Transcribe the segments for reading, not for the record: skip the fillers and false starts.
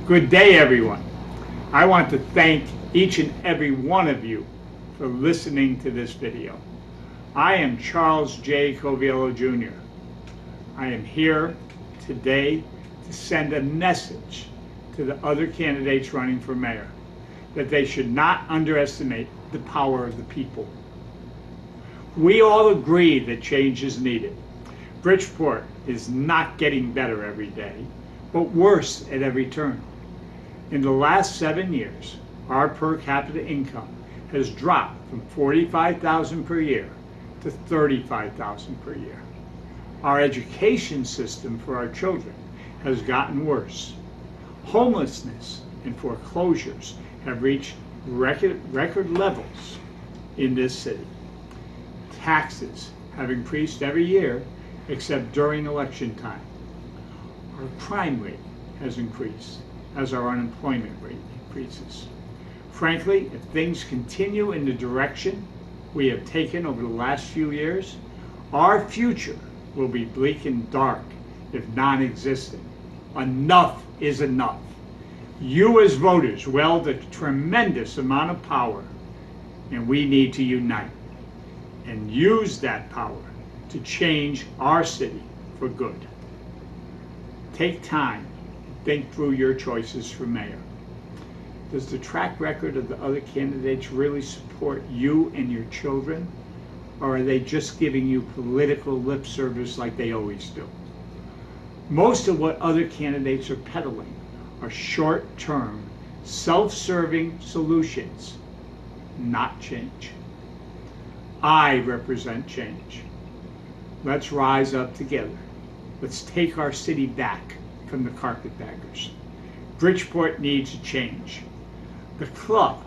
Good day, everyone. I want to thank each and every one of you for listening to this video. I am Charles J. Coviello Jr. I am here today to send a message to the other candidates running for mayor that they should not underestimate the power of the people. We all agree that change is needed. Bridgeport is not getting better every day, but worse at every turn. In the last 7 years, our per capita income has dropped from $45,000 per year to $35,000 per year. Our education system for our children has gotten worse. Homelessness and foreclosures have reached record levels in this city. Taxes have increased every year except during election time. Our crime rate has increased as our unemployment rate increases. Frankly, if things continue in the direction we have taken over the last few years, our future will be bleak and dark, if non-existent. Enough is enough. You as voters wield a tremendous amount of power, and we need to unite and use that power to change our city for good. Take time to think through your choices for mayor. Does the track record of the other candidates really support you and your children, or are they just giving you political lip service like they always do? Most of what other candidates are peddling are short-term, self-serving solutions, not change. I represent change. Let's rise up together. Let's take our city back from the carpetbaggers. Bridgeport needs a change. The club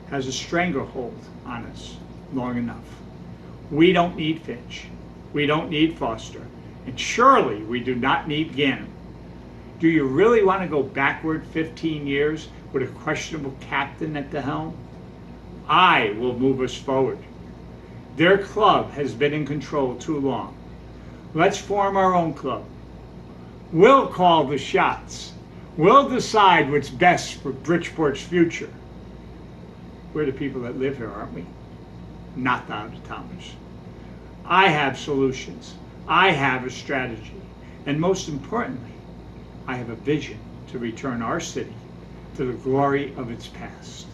has a stranglehold on us long enough. We don't need Finch. We don't need Foster. And surely we do not need Gannon. Do you really want to go backward 15 years with a questionable captain at the helm? I will move us forward. Their club has been in control too long. Let's form our own club. We'll call the shots. We'll decide what's best for Bridgeport's future. We're the people that live here, aren't we? Not the out-of-towners. I have solutions. I have a strategy. And most importantly, I have a vision to return our city to the glory of its past.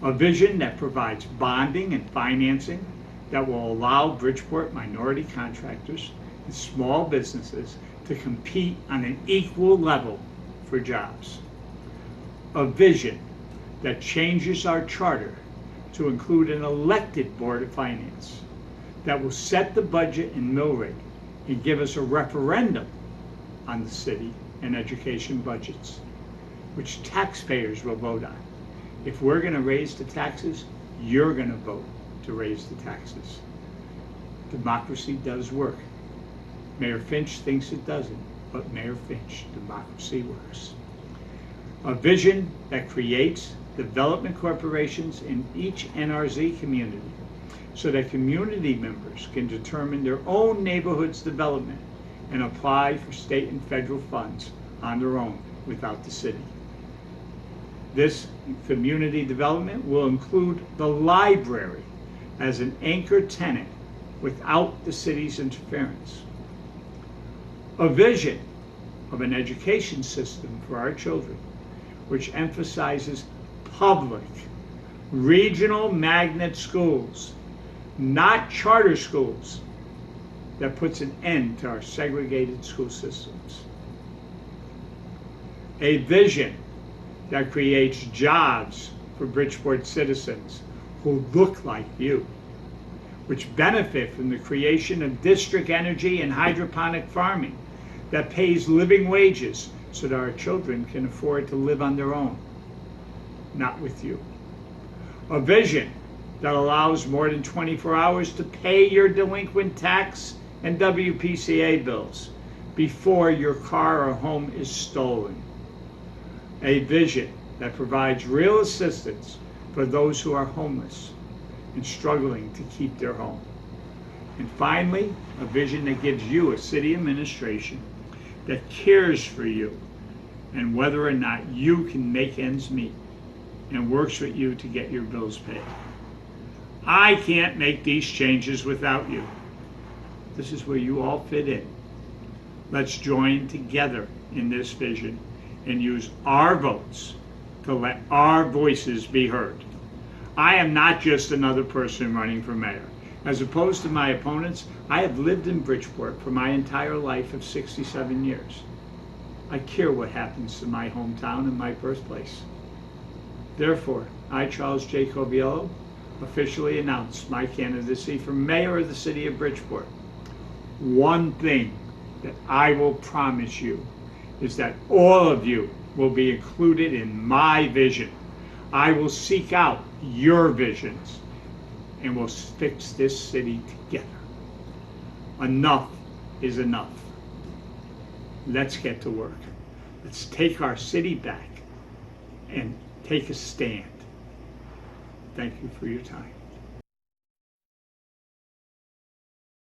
A vision that provides bonding and financing that will allow Bridgeport minority contractors and small businesses to compete on an equal level for jobs. A vision that changes our charter to include an elected Board of Finance that will set the budget and mill rate and give us a referendum on the city and education budgets, which taxpayers will vote on. If we're going to raise the taxes, you're going to vote to raise the taxes. Democracy does work. Mayor Finch thinks it doesn't, but Mayor Finch, democracy works. A vision that creates development corporations in each NRZ community so that community members can determine their own neighborhood's development and apply for state and federal funds on their own without the city. This community development will include the library as an anchor tenant without the city's interference. A vision of an education system for our children which emphasizes public, regional magnet schools, not charter schools, that puts an end to our segregated school systems. A vision that creates jobs for Bridgeport citizens who look like you, which benefit from the creation of district energy and hydroponic farming that pays living wages so that our children can afford to live on their own, not with you. A vision that allows more than 24 hours to pay your delinquent tax and WPCA bills before your car or home is stolen. A vision that provides real assistance for those who are homeless and struggling to keep their home. And finally, a vision that gives you a city administration that cares for you and whether or not you can make ends meet and works with you to get your bills paid. I can't make these changes without you. This is where you all fit in. Let's join together in this vision and use our votes to let our voices be heard. I am not just another person running for mayor. As opposed to my opponents, I have lived in Bridgeport for my entire life of 67 years. I care what happens to my hometown and my birthplace. Therefore, I, Charles J. Coviello, officially announce my candidacy for mayor of the city of Bridgeport. One thing that I will promise you is that all of you will be included in my vision. I will seek out your visions and we'll fix this city together. Enough is enough. Let's get to work. Let's take our city back and take a stand. Thank you for your time.